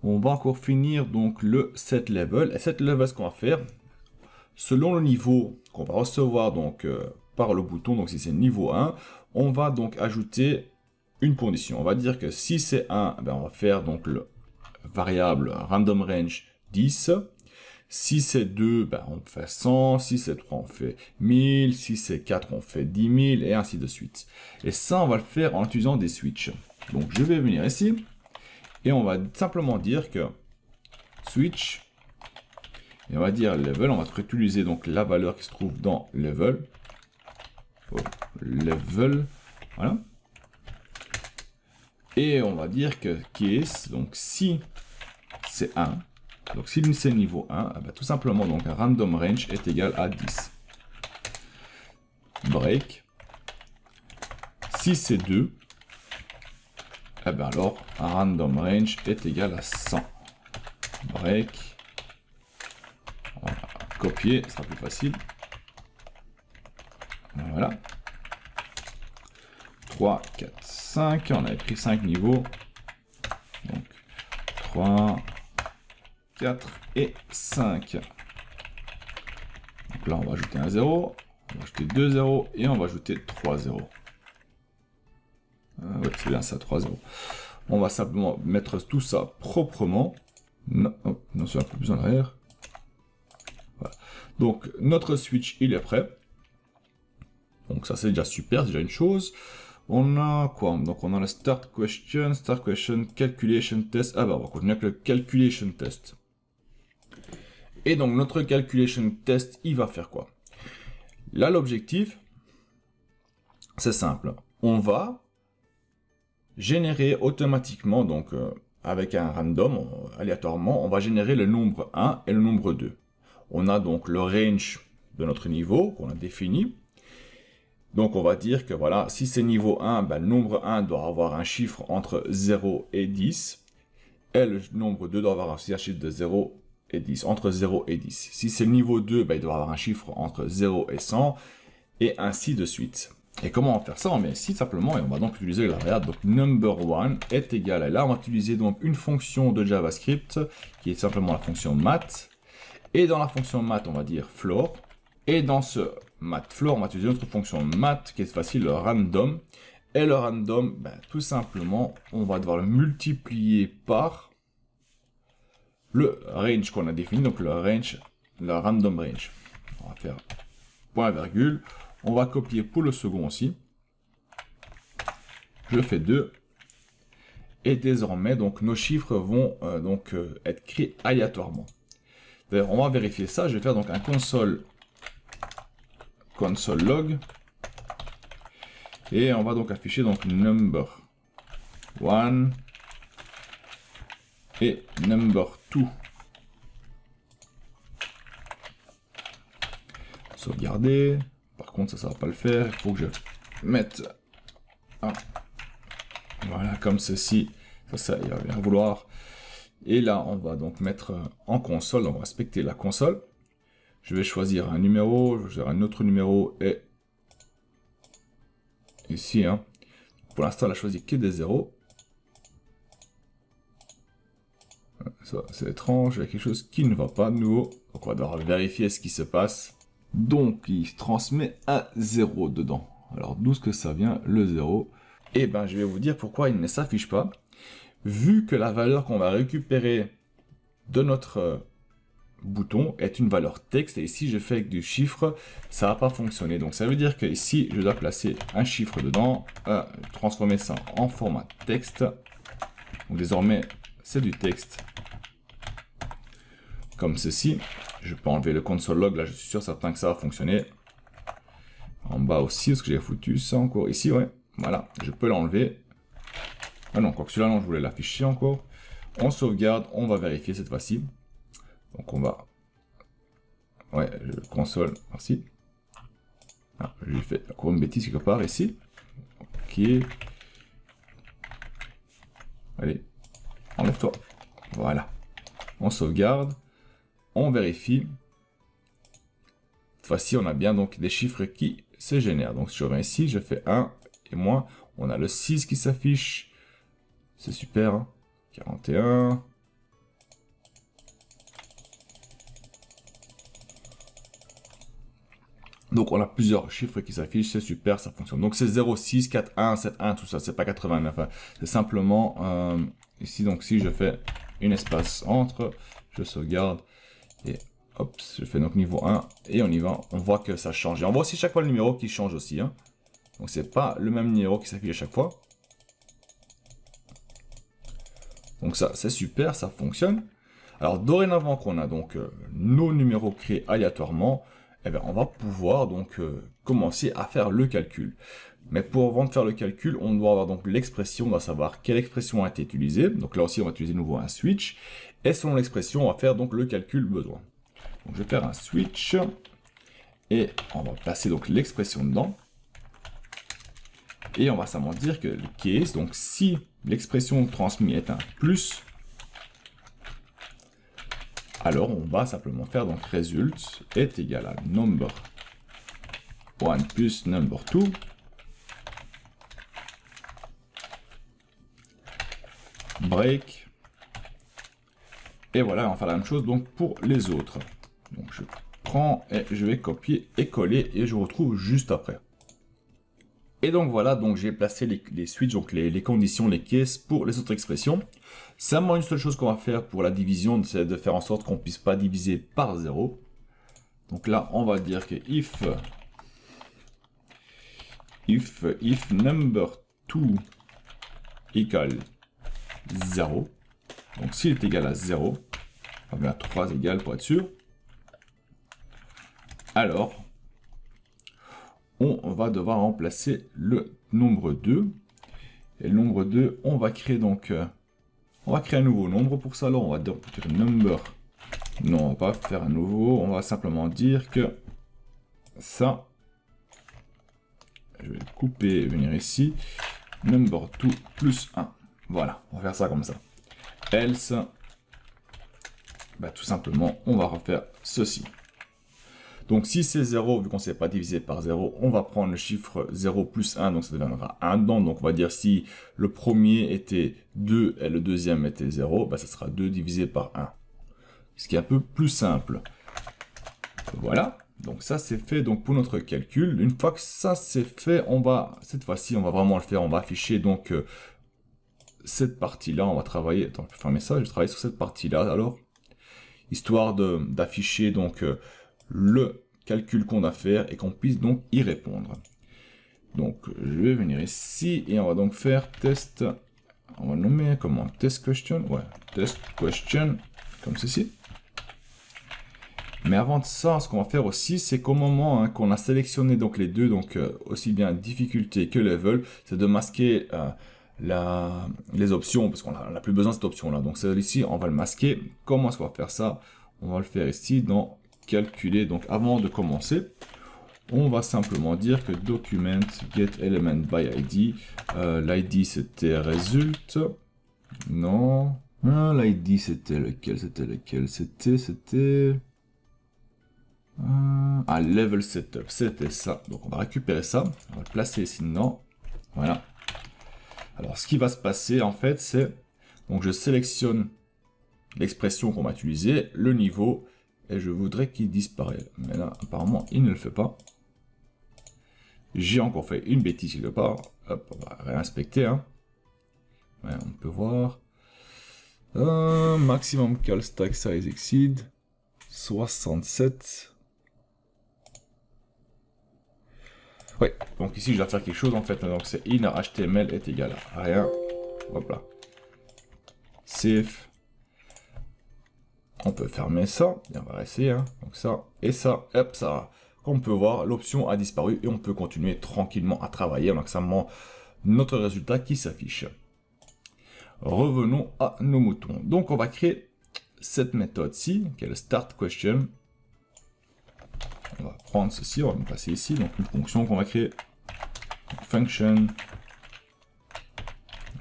on va encore finir donc le set level. Et set level, ce qu'on va faire, selon le niveau qu'on va recevoir donc par le bouton, donc si c'est niveau 1, on va donc ajouter une condition. On va dire que si c'est 1, ben on va faire donc le variable random range 10. Si c'est 2, ben on fait 100. Si c'est 3, on fait 1000. Si c'est 4, on fait 10 000 et ainsi de suite. Et ça, on va le faire en utilisant des switches. Donc je vais venir ici. Et on va simplement dire que switch, et on va dire level, on va utiliser donc la valeur qui se trouve dans level. Oh, level, voilà. Et on va dire que case, donc si c'est 1, donc si c'est niveau 1, eh bien, tout simplement donc un random range est égal à 10. Break. Si c'est 2, eh bien alors, un random range est égal à 100. Break. On va copier, ce sera plus facile. Voilà. 3, 4, 5. On avait pris 5 niveaux. Donc, 3, 4 et 5. Donc là, on va ajouter un 0. On va ajouter 2 0 et on va ajouter 3 0. Ouais, c'est bien ça, 3 0. On va simplement mettre tout ça proprement. Non, oh, non, c'est un peu plus en arrière. Voilà. Donc, notre switch, il est prêt. Donc, ça, c'est déjà super, c'est déjà une chose. On a quoi? Donc, on a le start question, calculation test. Ah bah, on va continuer avec le calculation test. Et donc notre calculation test, il va faire quoi? Là, l'objectif, c'est simple. On va générer automatiquement, donc avec un random, aléatoirement, on va générer le nombre 1 et le nombre 2. On a donc le range de notre niveau qu'on a défini. Donc on va dire que voilà, si c'est niveau 1, ben, le nombre 1 doit avoir un chiffre entre 0 et 10. Et le nombre 2 doit avoir aussi un chiffre de 0 et 10, entre 0 et 10. Si c'est le niveau 2, ben, il doit avoir un chiffre entre 0 et 100, et ainsi de suite. Et comment on va faire ça? On met ici simplement, et on va donc utiliser la variable, donc number1 est égal à, là on va utiliser donc une fonction de JavaScript, qui est simplement la fonction math, et dans la fonction math, on va dire floor, et dans ce math floor, on va utiliser notre fonction math, qui est facile, le random, et le random, ben, tout simplement, on va devoir le multiplier par le range qu'on a défini, donc le random range. On va faire point virgule, on va copier pour le second aussi. Je fais 2. Et désormais, donc, nos chiffres vont être créés aléatoirement. D'ailleurs, on va vérifier ça. Je vais faire donc un console log. Et on va donc afficher donc number 1 et number 2. Sauvegarder. Par contre, ça ne va pas le faire. Il faut que je mette un. Voilà, comme ceci. Ça, il va bien vouloir. Et là, on va donc mettre en console. On va respecter la console. Je vais choisir un numéro. Je vais choisir un autre numéro. Et ici, hein. Pour l'instant, elle a choisi que des zéros. Ça, c'est étrange. Il y a quelque chose qui ne va pas de nouveau. Donc, on va devoir vérifier ce qui se passe. Donc, il transmet un 0 dedans. Alors, d'où est-ce que ça vient, le 0? Eh bien, je vais vous dire pourquoi il ne s'affiche pas. Vu que la valeur qu'on va récupérer de notre bouton est une valeur texte, et ici, je fais avec du chiffre, ça ne va pas fonctionner. Donc, ça veut dire que ici, je dois placer un chiffre dedans, transformer ça en format texte. Donc, désormais, c'est du texte. Comme ceci. Je peux enlever le console log, là je suis sûr certain que ça va fonctionner. En bas aussi, est-ce que j'ai foutu ça encore? Ici, ouais, voilà, je peux l'enlever. Ah non, quoique celui-là, non, je voulais l'afficher encore. On sauvegarde, on va vérifier cette fois-ci. Donc on va... Ouais, le console, merci. Ah, j'ai fait encore une bêtise quelque part ici. Ok. Allez, enlève-toi. Voilà. On sauvegarde. On vérifie. Cette fois-ci, on a bien donc des chiffres qui se génèrent. Donc, si je reviens ici, je fais 1 et moins. On a le 6 qui s'affiche. C'est super. Hein. 41. Donc, on a plusieurs chiffres qui s'affichent. C'est super, ça fonctionne. Donc, c'est 0, 6, 4, 1, 7, 1, tout ça. C'est pas 89. Hein. C'est simplement ici. Donc, si je fais une espace entre, je sauvegarde. Et hop, je fais donc niveau 1 et on y va. On voit que ça change. Et on voit aussi chaque fois le numéro qui change aussi. Hein. Donc c'est pas le même numéro qui s'affiche à chaque fois. Donc ça, c'est super, ça fonctionne. Alors dorénavant qu'on a donc nos numéros créés aléatoirement, eh bien, on va pouvoir donc commencer à faire le calcul. Mais avant de faire le calcul, on doit avoir donc l'expression, on doit savoir quelle expression a été utilisée. Donc là aussi, on va utiliser de nouveau un switch. Et selon l'expression, on va faire donc le calcul besoin. Donc je vais faire un switch. Et on va passer donc l'expression dedans. Et on va simplement dire que le case, donc si l'expression transmise est un plus, alors on va simplement faire donc result est égal à number 1 plus number 2. Break. Et voilà, on va faire la même chose donc pour les autres. Donc je prends et je vais copier et coller et je retrouve juste après. Et donc voilà, donc j'ai placé les switches, donc les conditions, les cases pour les autres expressions. Seulement une seule chose qu'on va faire pour la division, c'est de faire en sorte qu'on ne puisse pas diviser par 0. Donc là, on va dire que if number 2 égale 0, donc s'il est égal à 0, on va mettre 3 égale pour être sûr. alors on va devoir remplacer le nombre 2. Et le nombre 2, on va créer donc... on va créer un nouveau nombre pour ça. Alors on va dire number. Non, on va pas faire un nouveau. On va simplement dire que ça... Je vais le couper et venir ici. Number 2 plus 1. Voilà, on va faire ça comme ça. Else, bah, tout simplement, on va refaire ceci. Donc si c'est 0, vu qu'on ne sait pas diviser par 0, on va prendre le chiffre 0 plus 1, donc ça deviendra 1 dedans. Donc on va dire si le premier était 2 et le deuxième était 0, bah, ça sera 2 divisé par 1. Ce qui est un peu plus simple. Voilà, donc ça c'est fait donc pour notre calcul. Une fois que ça c'est fait, cette fois-ci on va vraiment le faire. On va afficher donc cette partie-là. On va travailler, attends, je peux fermer ça, je vais travailler sur cette partie-là alors. Histoire d'afficher donc... le calcul qu'on a à faire et qu'on puisse donc y répondre. Donc je vais venir ici et on va donc faire test, on va nommer comment, test question, ouais, test question, comme ceci. Mais avant de ça, ce qu'on va faire aussi, c'est qu'au moment qu'on a sélectionné donc les deux, donc aussi bien difficulté que level, c'est de masquer les options, parce qu'on n'a plus besoin de cette option là. Donc celle-ci, on va le masquer. Comment est-ce qu'on va faire ça? On va le faire ici dans calculer. Donc avant de commencer, on va simplement dire que document get element by id, l'id c'était result, non, l'id c'était lequel, c'était level setup, c'était ça. Donc on va récupérer ça, on va le placer ici dedans, voilà. Alors ce qui va se passer en fait, c'est donc je sélectionne l'expression qu'on va utiliser, le niveau, et je voudrais qu'il disparaisse. Mais là, apparemment, il ne le fait pas. J'ai encore fait une bêtise quelque part. Hop, on va réinspecter. Hein. Ouais, on peut voir. Maximum call stack size exceed 67. Oui, donc ici, je dois faire quelque chose en fait. Donc c'est inner HTML est égal à rien. Hop là. Save. On peut fermer ça, et on va essayer, hein. Donc ça, et ça, hop, ça. Comme on peut voir, l'option a disparu et on peut continuer tranquillement à travailler. Donc ça montre notre résultat qui s'affiche. Revenons à nos moutons. Donc on va créer cette méthode-ci, qui est le start question. On va prendre ceci, on va le passer ici, donc une fonction qu'on va créer. Function.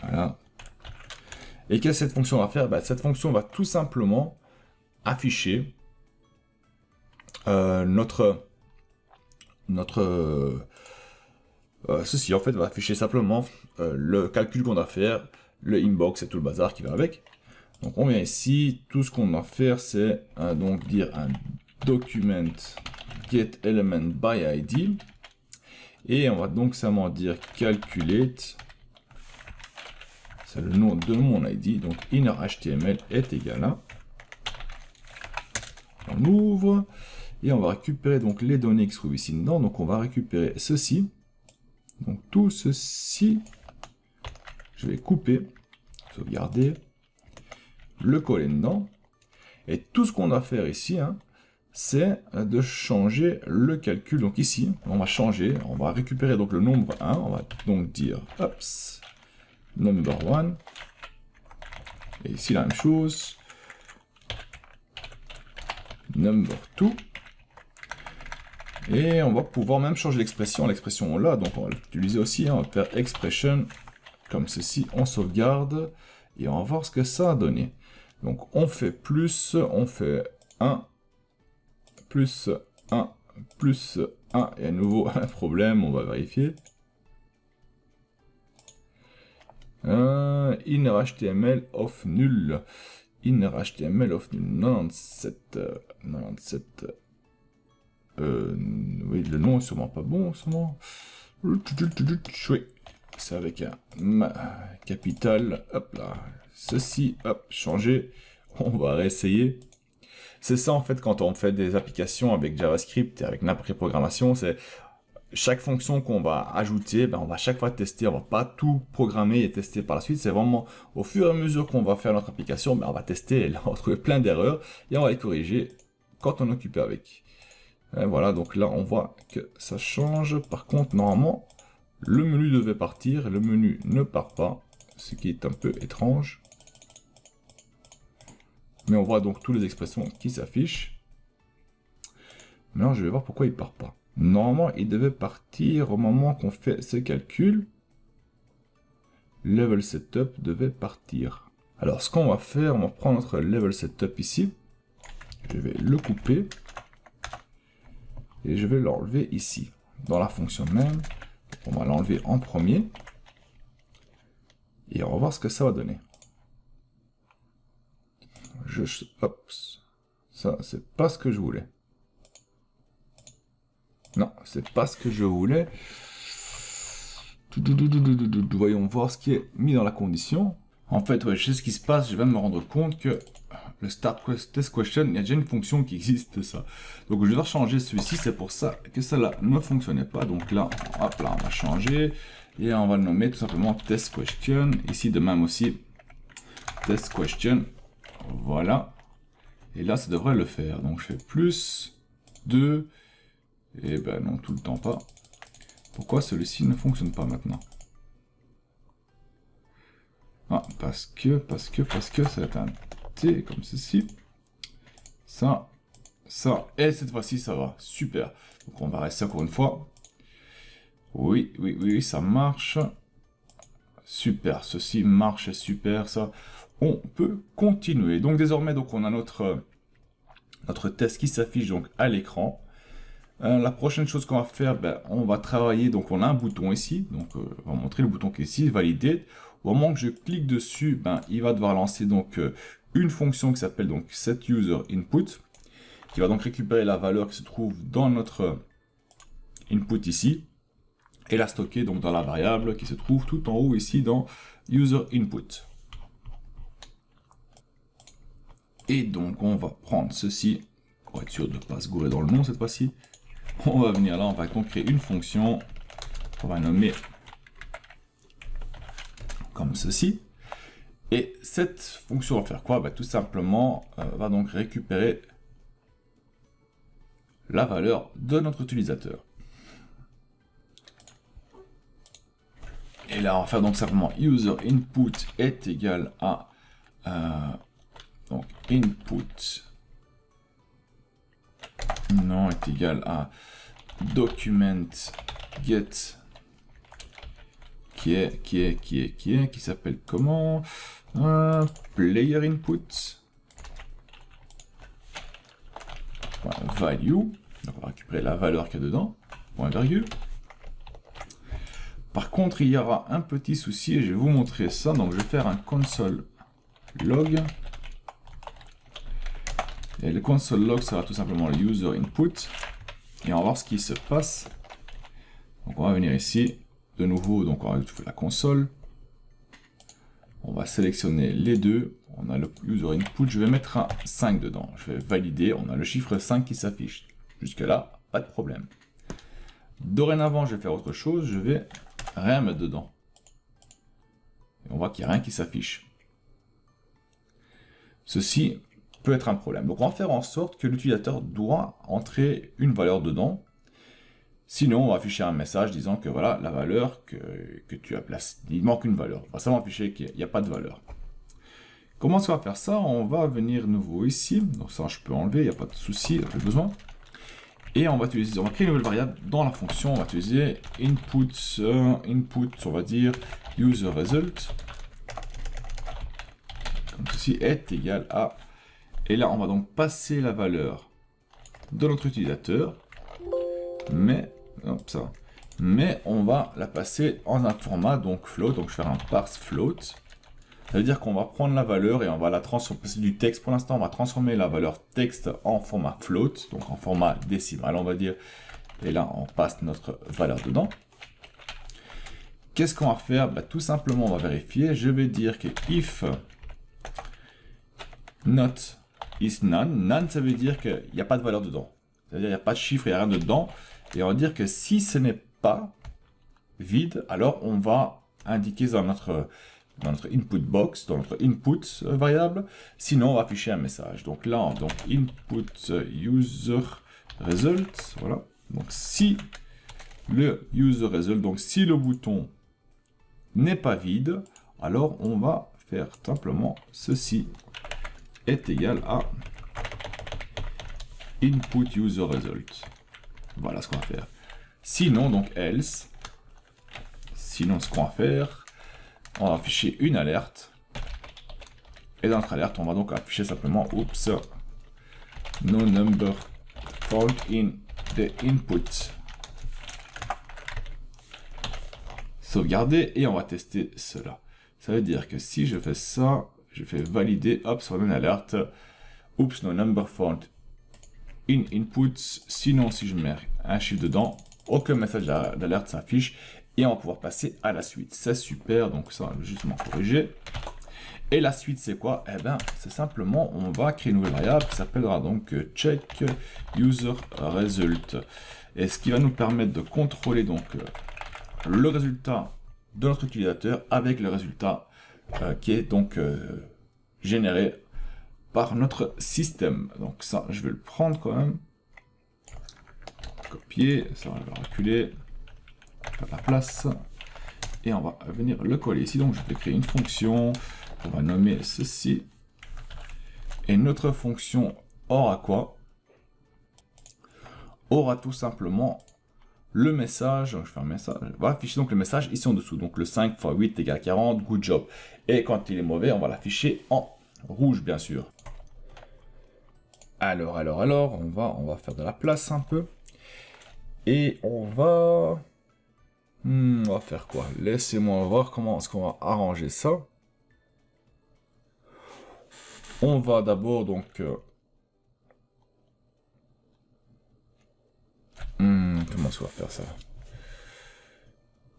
Voilà. Et qu'est-ce que cette fonction va faire? Bah, cette fonction va tout simplement afficher ceci en fait va afficher simplement le calcul qu'on a à faire, le inbox et tout le bazar qui va avec. Donc on vient ici, tout ce qu'on a à faire c'est donc dire un document get element by id et on va donc simplement dire calculate, c'est le nom de mon id, donc inner html est égal à, on ouvre et on va récupérer donc les données qui se trouvent ici dedans. Donc on va récupérer ceci, donc tout ceci, je vais couper, sauvegarder, le coller dedans et tout ce qu'on va faire ici, c'est de changer le calcul. Donc ici, on va changer, on va récupérer donc le nombre 1, on va donc dire ups, number 1, et ici la même chose, number 2, et on va pouvoir même changer l'expression, l'expression là, donc on va l'utiliser aussi, on va faire expression, comme ceci, on sauvegarde, et on va voir ce que ça a donné. Donc on fait plus, on fait 1, plus 1, plus 1, et à nouveau un problème, on va vérifier. Inner HTML of nul. Inner HTML of nul. 97. 97. Oui, le nom est sûrement pas bon, sûrement. Oui, c'est avec un capital. Hop là. Ceci, hop, changer. On va réessayer. C'est ça en fait quand on fait des applications avec JavaScript et avec n'importe quelle programmation, c'est chaque fonction qu'on va ajouter, on va chaque fois tester, on va pas tout programmer et tester par la suite, c'est vraiment au fur et à mesure qu'on va faire notre application, on va tester et là on va trouver plein d'erreurs et on va les corriger quand on est occupé avec. Et voilà, donc là, on voit que ça change. Par contre, normalement, le menu devait partir. Le menu ne part pas, ce qui est un peu étrange. Mais on voit donc toutes les expressions qui s'affichent. Maintenant, je vais voir pourquoi il ne part pas. Normalement, il devait partir au moment qu'on fait ce calcul. Level Setup devait partir. Alors, ce qu'on va faire, on va prendre notre Level Setup ici. Je vais le couper. Et je vais l'enlever ici, dans la fonction même. On va l'enlever en premier. Et on va voir ce que ça va donner. Hop. Ça, c'est pas ce que je voulais. Non, c'est pas ce que je voulais. Voyons voir ce qui est mis dans la condition. En fait, ouais, je sais ce qui se passe. Je viens de me rendre compte que le Start Test Question, il y a déjà une fonction qui existe, ça. Donc je vais changer celui-ci, c'est pour ça que celle-là ne fonctionnait pas. Donc là, hop là, on va changer. Et on va le nommer tout simplement Test Question. Ici, de même aussi, Test Question. Voilà. Et là, ça devrait le faire. Donc je fais plus 2. Et ben non, tout le temps pas. Pourquoi celui-ci ne fonctionne pas maintenant? Ah, parce que c'est un T comme ceci. Ça, et cette fois-ci, ça va. Super. Donc on va rester encore une fois. Oui, ça marche. Super, ceci marche, super, ça. On peut continuer. Donc désormais, donc on a notre test qui s'affiche donc à l'écran. La prochaine chose qu'on va faire, ben, on va travailler, donc on a un bouton ici, donc on va montrer le bouton qui est ici, valider. Au moment que je clique dessus, ben, il va devoir lancer donc une fonction qui s'appelle donc setUserInput, qui va donc récupérer la valeur qui se trouve dans notre input ici, et la stocker donc dans la variable qui se trouve tout en haut ici dans userInput. Et donc on va prendre ceci, pour être sûr de ne pas se gourer dans le nom cette fois-ci. On va venir là, on va donc créer une fonction qu'on va nommer comme ceci. Et cette fonction va faire quoi? Bah, tout simplement, va donc récupérer la valeur de notre utilisateur. Et là, on va faire donc simplement userInput est égal à donc input non est égal à document get qui s'appelle comment? Player input value. Donc on va récupérer la valeur qu'il y a dedans, point virgule. Par contre, il y aura un petit souci et je vais vous montrer ça. Donc je vais faire un console log. Et le console log sera tout simplement le user input. Et on va voir ce qui se passe. Donc on va venir ici. De nouveau, donc on va faire la console. On va sélectionner les deux. On a le user input. Je vais mettre un 5 dedans. Je vais valider. On a le chiffre 5 qui s'affiche. Jusque là, pas de problème. Dorénavant, je vais faire autre chose. Je vais rien mettre dedans. Et on voit qu'il n'y a rien qui s'affiche. Ceci peut être un problème. Donc on va faire en sorte que l'utilisateur doit entrer une valeur dedans. Sinon, on va afficher un message disant que voilà, la valeur que tu as placée, il manque une valeur. On va seulement afficher qu'il n'y a pas de valeur. Comment est-ce qu'on va faire ça? On va venir nouveau ici. Donc ça, je peux enlever, il n'y a pas de souci, pas besoin. Et on va créer une nouvelle variable dans la fonction. On va utiliser input, on va dire userResult. Comme ceci est égal à. Et là, on va donc passer la valeur de notre utilisateur. Mais on va la passer en un format donc float. Donc je vais faire un parse float. Ça veut dire qu'on va prendre la valeur et on va la transformer. C'est du texte pour l'instant. On va transformer la valeur texte en format float, donc en format décimal, on va dire. Et là, on passe notre valeur dedans. Qu'est-ce qu'on va faire? Bah, tout simplement, on va vérifier. Je vais dire que if not is none. None, ça veut dire qu'il n'y a pas de valeur dedans. C'est-à-dire qu'il n'y a pas de chiffre, il n'y a rien dedans. Et on va dire que si ce n'est pas vide, alors on va indiquer dans notre input box, dans notre input variable. Sinon, on va afficher un message. Donc là, donc input user result, voilà. Donc si le user result, donc si le bouton n'est pas vide, alors on va faire simplement ceci est égal à input user result. Voilà ce qu'on va faire. Sinon, donc else, sinon ce qu'on va faire, on va afficher une alerte. Et dans notre alerte, on va donc afficher simplement oups, no number found in the input. Sauvegarder et on va tester cela. Ça veut dire que si je fais ça, je fais valider, hop, sur une alerte, oups, no number found in input. Sinon, si je mets un chiffre dedans, aucun message d'alerte s'affiche et on va pouvoir passer à la suite. C'est super, donc ça, on va justement corriger. Et la suite, c'est quoi? Eh bien, c'est simplement, on va créer une nouvelle variable qui s'appellera donc check user result. Et ce qui va nous permettre de contrôler donc le résultat de notre utilisateur avec le résultat qui est donc généré par notre système. Donc ça, je vais le prendre quand même. Copier, ça on va le reculer, faire la place. Et on va venir le coller ici. Donc je vais créer une fonction. On va nommer ceci. Et notre fonction aura quoi? Aura tout simplement le message. Je fais un message. On va afficher donc le message ici en dessous. Donc le 5 x 8 égale 40. Good job. Et quand il est mauvais, on va l'afficher en rouge, bien sûr. Alors, on va faire de la place un peu. Et on va faire quoi? Laissez-moi voir comment est-ce qu'on va arranger ça. On va d'abord donc... comment est-ce qu'on va faire ça?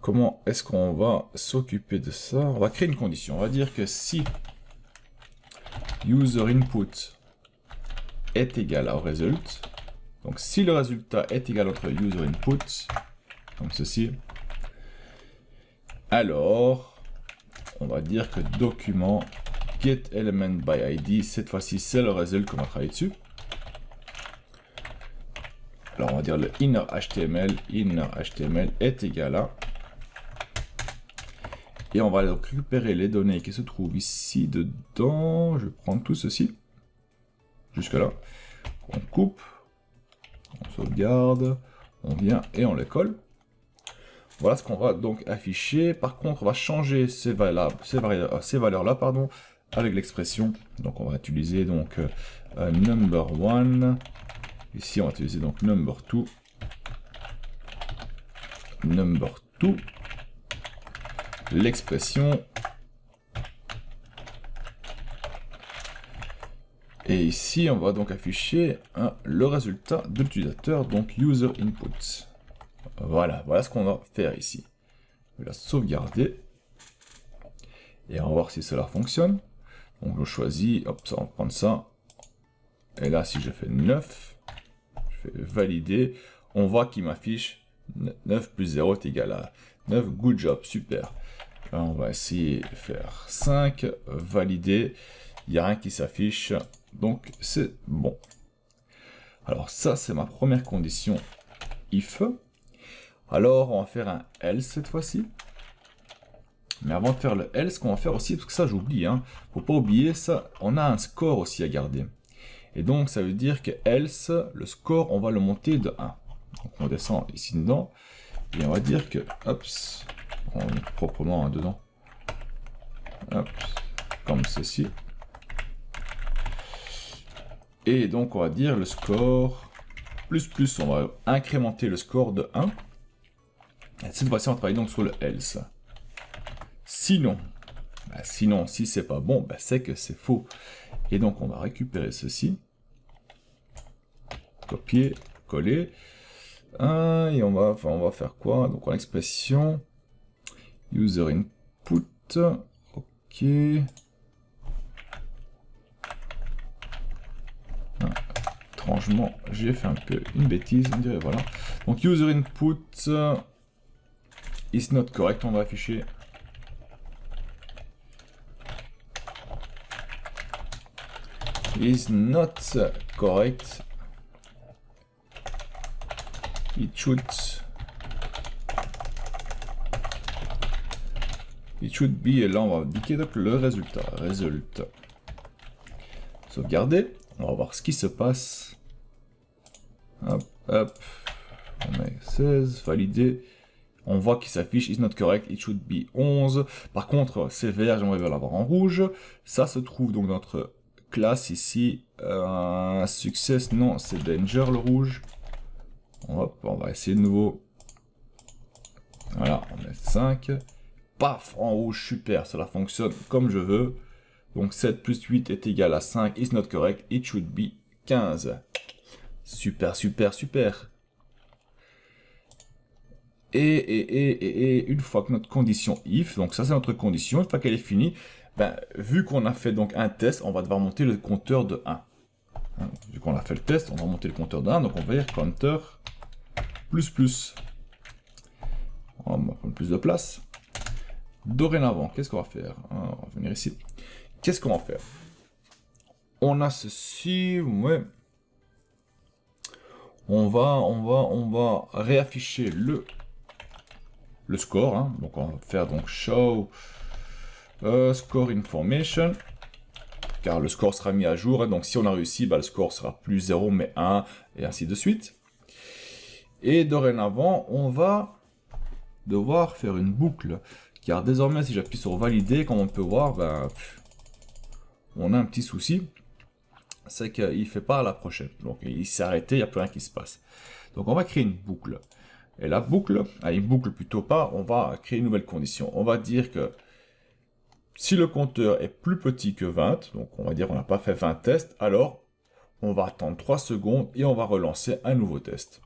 Comment est-ce qu'on va s'occuper de ça? On va créer une condition. On va dire que si user input est égal au result, donc si le résultat est égal entre user input, comme ceci, alors on va dire que document get element by id, cette fois-ci c'est le result qu'on va travailler dessus. Alors on va dire le inner HTML est égal à, et on va donc récupérer les données qui se trouvent ici dedans. Je vais prendre tout ceci jusque là, on coupe, on sauvegarde, on vient et on les colle. Voilà ce qu'on va donc afficher. Par contre, on va changer ces valeurs-là, pardon, avec l'expression. Donc, on va utiliser donc number 1. Ici, on va utiliser donc number 2. Number 2. L'expression. Et ici, on va donc afficher le résultat de l'utilisateur, donc user input. Voilà ce qu'on va faire ici. Je vais la sauvegarder. Et on va voir si cela fonctionne. Donc je choisis, hop, ça, on va prendre ça. Et là, si je fais 9, je fais valider. On voit qu'il m'affiche 9 plus 0 est égal à 9. Good job, super. Là, on va essayer de faire 5, valider. Il n'y a rien qui s'affiche. Donc c'est bon. Alors ça, c'est ma première condition if. Alors, on va faire un else cette fois-ci. Mais avant de faire le else, qu'on va faire aussi, parce que ça j'oublie, faut pas oublier ça, on a un score aussi à garder. Et donc, ça veut dire que else, le score, on va le monter de 1. Donc, on descend ici dedans, et on va dire que, hop, on va mettre proprement dedans. Hop, comme ceci. Et donc, on va dire le score, plus, on va incrémenter le score de 1. Et cette fois-ci, on travaille donc sur le else. Sinon, si c'est pas bon, c'est que c'est faux. Et donc, on va récupérer ceci. Copier, coller. Et on va faire quoi? Donc, en expression, user input. OK. Étrangement, j'ai fait un peu une bêtise, on dirait, voilà. Donc, user input is not correct, on va afficher. Is not correct. It should be, et là on va indiquer donc le résultat. Résultat. Sauvegarder. On va voir ce qui se passe. Hop, hop. On met 16, validé. On voit qu'il s'affiche is not correct, it should be 11. Par contre, c'est vert, j'aimerais bien l'avoir en rouge. Ça se trouve donc dans notre classe ici. Success, non, c'est danger le rouge. Hop, on va essayer de nouveau. Voilà, on met 5. Paf, en rouge, super, cela fonctionne comme je veux. Donc 7 plus 8 est égal à 5, is not correct, it should be 15. Super, super, super. Et une fois que notre condition if, donc ça c'est notre condition, une fois qu'elle est finie, ben, vu qu'on a fait donc un test, on va devoir monter le compteur de 1. Vu qu'on a fait le test, on va monter le compteur de 1, donc on va dire counter plus. On va prendre plus de place. Dorénavant, qu'est-ce qu'on va faire? On va venir ici. Qu'est-ce qu'on va faire? On a ceci, ouais. On va réafficher le score, hein. Donc on va faire donc show score information, car le score sera mis à jour, hein. Donc si on a réussi, bah, le score sera plus 0 mais 1 et ainsi de suite. Et dorénavant on va devoir faire une boucle, car désormais si j'appuie sur valider, comme on peut voir, bah, on a un petit souci, c'est qu'il ne fait pas à la prochaine, donc il s'est arrêté, il n'y a plus rien qui se passe. Donc on va créer une boucle. Et la boucle, une boucle plutôt pas, on va créer une nouvelle condition. On va dire que si le compteur est plus petit que 20, donc on va dire qu'on n'a pas fait 20 tests, alors on va attendre 3 secondes et on va relancer un nouveau test.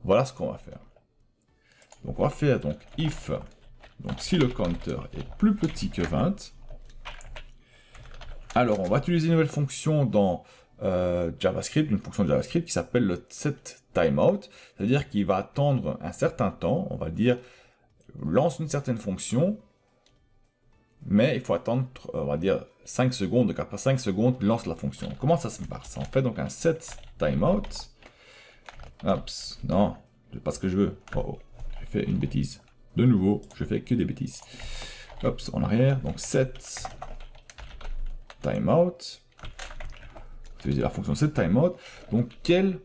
Voilà ce qu'on va faire. Donc on va faire donc if, donc si le compteur est plus petit que 20, alors on va utiliser une nouvelle fonction dans JavaScript, une fonction de JavaScript qui s'appelle le setTimeout, c'est-à-dire qu'il va attendre un certain temps, on va dire, lance une certaine fonction, mais il faut attendre, on va dire, 5 secondes, donc après 5 secondes, il lance la fonction. Comment ça se passe? On fait donc un setTimeout. Oups, non, c'est pas ce que je veux. Oh, j'ai fait une bêtise. De nouveau, je fais que des bêtises. Oups, en arrière, donc setTimeout. Utiliser la fonction setTimeout. Donc, quelle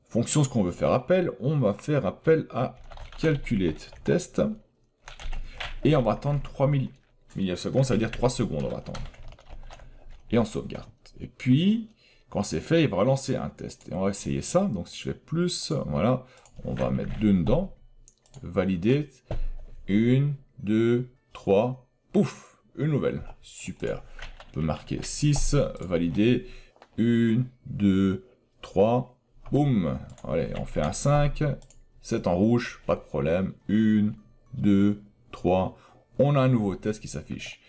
fonction est-ce qu'on veut faire appel? On va faire appel à calculateTest. Et on va attendre 3000 millisecondes, ça veut dire 3 secondes, on va attendre. Et on sauvegarde. Et puis, quand c'est fait, il va relancer un test. Et on va essayer ça. Donc, si je fais plus, voilà, on va mettre 2 dedans. Valider. 1, 2, 3. Pouf! Une nouvelle. Super. On peut marquer 6, valider, 1, 2, 3, boum, allez, on fait un 5, 7 en rouge, pas de problème, 1, 2, 3, on a un nouveau test qui s'affiche.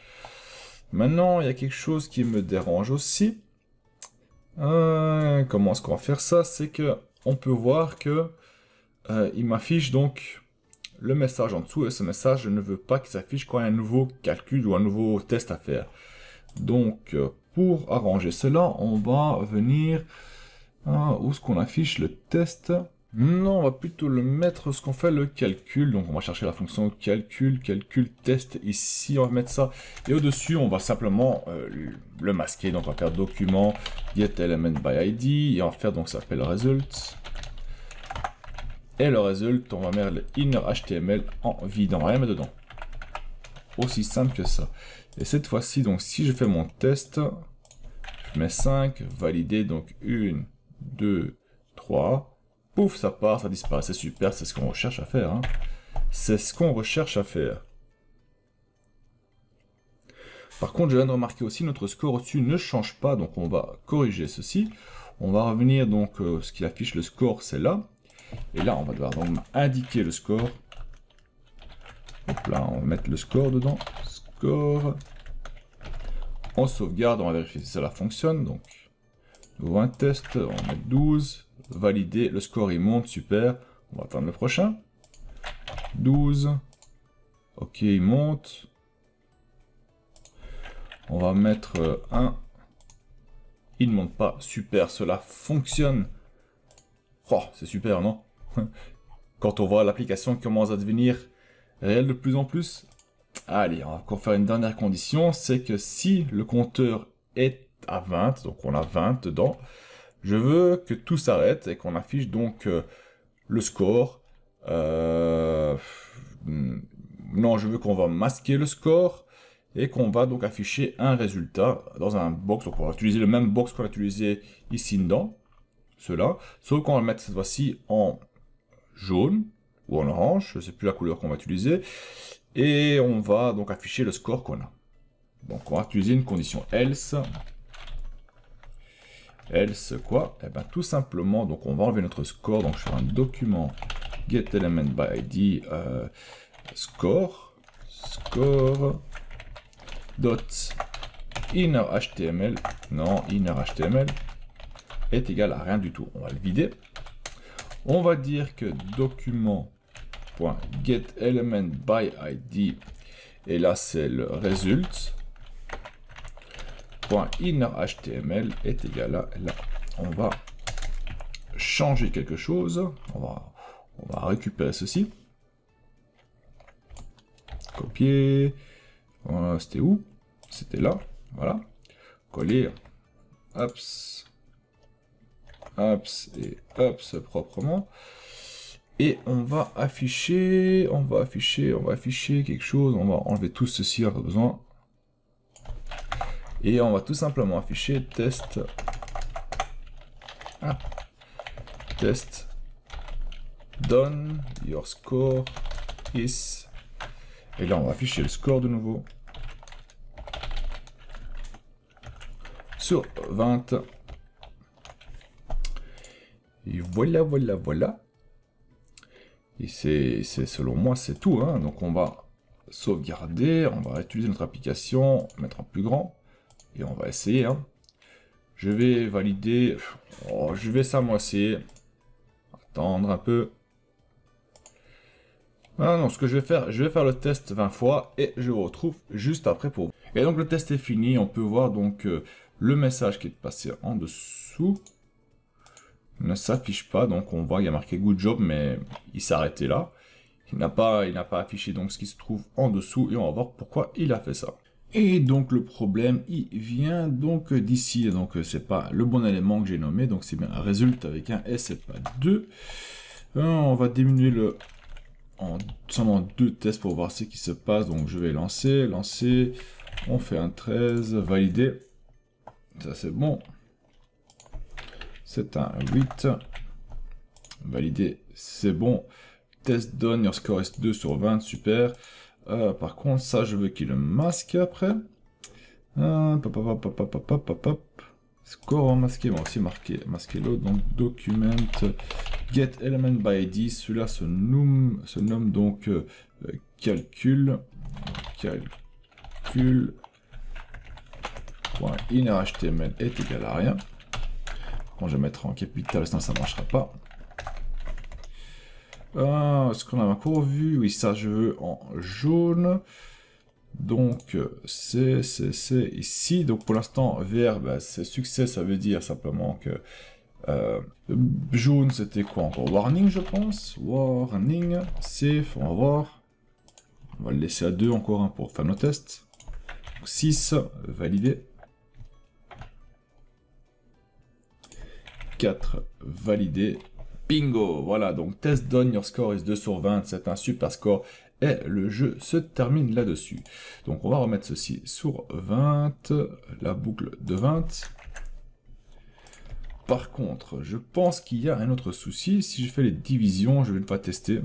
Maintenant, il y a quelque chose qui me dérange aussi. Comment est-ce qu'on va faire ça? C'est que on peut voir que il m'affiche donc le message en dessous, et ce message, je ne veux pas qu'il s'affiche quand il y a un nouveau calcul ou un nouveau test à faire. Donc, pour arranger cela, on va venir... où est-ce qu'on affiche le test? Non, on va plutôt le mettre ce qu'on fait le calcul. Donc, on va chercher la fonction calcul test ici, on va mettre ça. Et au-dessus, on va simplement le masquer. Donc, on va faire document getElementById. Et on va faire, donc, ça s'appelle result. Et le result, on va mettre le inner HTML en vide, on va rien mettre dedans. Aussi simple que ça. Et cette fois-ci, donc si je fais mon test, je mets 5, valider, donc 1, 2, 3, pouf, ça part, ça disparaît, c'est super, c'est ce qu'on recherche à faire. Hein. C'est ce qu'on recherche à faire. Par contre, je viens de remarquer aussi, notre score au-dessus ne change pas, donc on va corriger ceci. On va revenir, donc ce qui affiche le score, c'est là. Et là, on va devoir donc indiquer le score. Hop là, on va mettre le score dedans. Score. On sauvegarde, on va vérifier si cela fonctionne. Donc, nouveau un test, on va mettre 12. Valider, le score il monte, super. On va attendre le prochain. 12. Ok, il monte. On va mettre 1. Il ne monte pas, super, cela fonctionne. Oh, c'est super, non? Quand on voit l'application qui commence à devenir réelle de plus en plus. Allez, on va encore faire une dernière condition, c'est que si le compteur est à 20, donc on a 20 dedans, je veux que tout s'arrête et qu'on affiche donc le score. Non, je veux qu'on va masquer le score et qu'on va donc afficher un résultat dans un box. Donc on va utiliser le même box qu'on a utilisé ici dedans, cela, sauf qu'on va le mettre cette fois-ci en jaune ou en orange, je ne sais plus la couleur qu'on va utiliser, et on va donc afficher le score qu'on a. Donc on va utiliser une condition else. Else quoi? Eh bien tout simplement, donc on va enlever notre score, donc je fais un document getElementById score dot inner html, non, inner html est égal à rien du tout. On va le vider. On va dire que document.getElementById, et là c'est le result, .inner html est égal à, là on va changer quelque chose, on va récupérer ceci, copier, c'était où? C'était là, voilà, coller, ups, et ups proprement, et on va afficher quelque chose, on va enlever tout ceci, on n'a pas besoin. Et on va tout simplement afficher test. Test. Done. Your score is. Et là, on va afficher le score de nouveau. Sur 20. Et voilà, voilà, voilà. Et c'est selon moi, c'est tout. Hein. Donc on va sauvegarder. On va utiliser notre application, mettre en plus grand. Et on va essayer, hein. Je vais valider. Oh, je vais ça, moi, essayer. Attendre un peu. Ah non, ce que je vais faire le test 20 fois et je vous retrouve juste après pour vous. Et donc le test est fini. On peut voir donc le message qui est passé en dessous ne s'affiche pas. Donc on voit il y a marqué good job, mais il s'est arrêté là. Il n'a pas affiché donc ce qui se trouve en dessous et on va voir pourquoi il a fait ça. Et donc le problème, il vient donc d'ici, donc c'est pas le bon élément que j'ai nommé, donc c'est bien un résultat avec un S et pas 2. On va diminuer le en seulement 2 tests pour voir ce qui se passe, donc je vais lancer, on fait un 13, valider, ça c'est bon, c'est un 8, valider, c'est bon, test done, your score is 2 sur 20, super. Par contre, ça, je veux qu'il le masque après. Score masqué, moi aussi masquer l'autre. Donc, document getElementById. Celui-là se nomme donc calcul. .innerHTML est égal à rien. Quand je vais mettre en capital, sinon ça ne marchera pas. Ce qu'on a encore vu, oui, ça je veux en jaune. Donc c'est ici. Donc pour l'instant vert, bah, c'est succès, ça veut dire simplement que jaune c'était quoi encore? Warning je pense. Warning, safe, on va voir. On va le laisser à 2 encore pour faire nos tests. Donc, 6, validé. 4, validé. Bingo, voilà, donc test done, your score is 2 sur 20, c'est un super score, et le jeu se termine là-dessus. Donc on va remettre ceci sur 20, la boucle de 20. Par contre, je pense qu'il y a un autre souci, si je fais les divisions, je vais ne pas tester.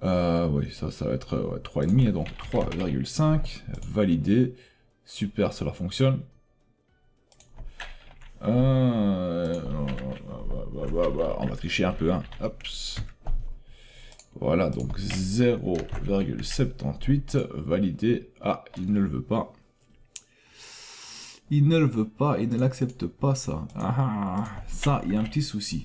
Oui, ça va être 3,5, donc 3,5, validé, super, cela fonctionne. On va tricher un peu, hein. Hop. Voilà, donc 0,78 validé. Ah, il ne le veut pas. Il ne le veut pas, il ne l'accepte pas ça. Ah, ça, il y a un petit souci.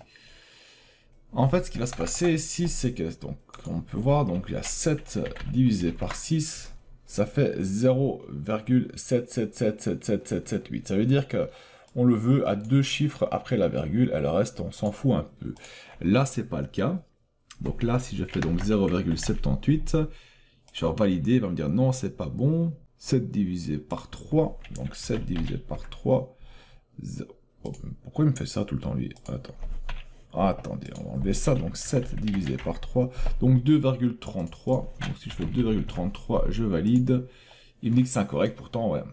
En fait, ce qui va se passer ici, c'est que, donc, on peut voir, donc il y a 7 divisé par 6, ça fait 0,77777778. Ça veut dire que on le veut à 2 chiffres après la virgule, et le reste, on s'en fout un peu. Là, c'est pas le cas. Donc là, si je fais donc 0,78, je vais valider, il va me dire non, c'est pas bon. 7 divisé par 3, donc 7 divisé par 3, 0. Oh, pourquoi il me fait ça tout le temps, lui? Attends. Attendez, on va enlever ça, donc 7 divisé par 3, donc 2,33. Donc si je fais 2,33, je valide. Il me dit que c'est incorrect, pourtant, ouais,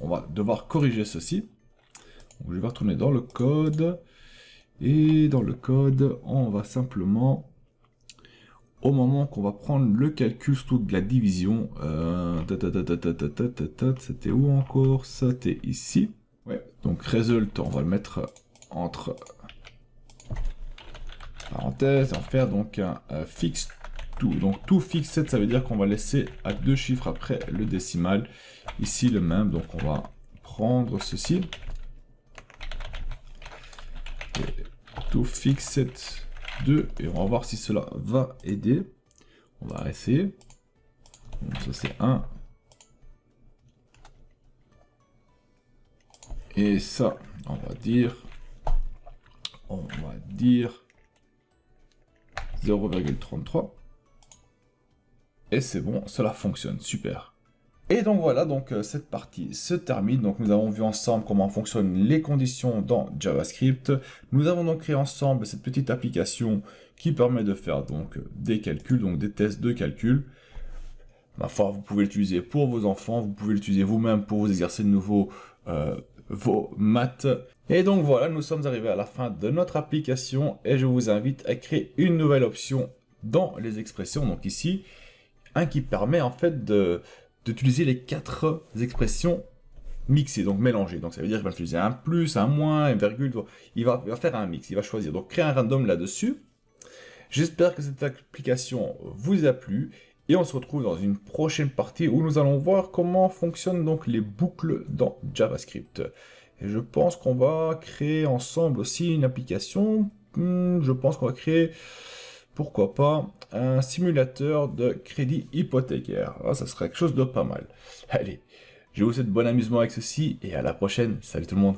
on va devoir corriger ceci. Donc, je vais retourner dans le code. Et dans le code, on va simplement, au moment qu'on va prendre le calcul surtout de la division, c'était où encore? C'était ici. Ouais, donc result, on va le mettre entre parenthèses, on va faire donc un fixe tout. Donc tout fixe 7, ça veut dire qu'on va laisser à 2 chiffres après le décimal. Ici le même, donc on va prendre ceci. Et tout fixe 7, 2, et on va voir si cela va aider. On va essayer. Donc ça c'est 1. Et ça, on va dire 0,33. Et c'est bon, cela fonctionne, super. Et donc voilà, donc cette partie se termine. Donc nous avons vu ensemble comment fonctionnent les conditions dans JavaScript. Nous avons donc créé ensemble cette petite application qui permet de faire donc des calculs, donc des tests de calcul. Ma foi, vous pouvez l'utiliser pour vos enfants, vous pouvez l'utiliser vous-même pour vous exercer de nouveau vos maths. Et donc voilà, nous sommes arrivés à la fin de notre application et je vous invite à créer une nouvelle option dans les expressions. Donc ici, un qui permet en fait d'utiliser les 4 expressions mixées, donc mélangées. Donc ça veut dire qu'il va utiliser un plus, un moins, une virgule. Il va faire un mix, il va choisir. Donc créer un random là-dessus. J'espère que cette application vous a plu. Et on se retrouve dans une prochaine partie où nous allons voir comment fonctionnent donc les boucles dans JavaScript. Et je pense qu'on va créer ensemble aussi une application. Je pense qu'on va créer, pourquoi pas, un simulateur de crédit hypothécaire. Ah, ça serait quelque chose de pas mal. Allez, je vous souhaite bon amusement avec ceci et à la prochaine. Salut tout le monde.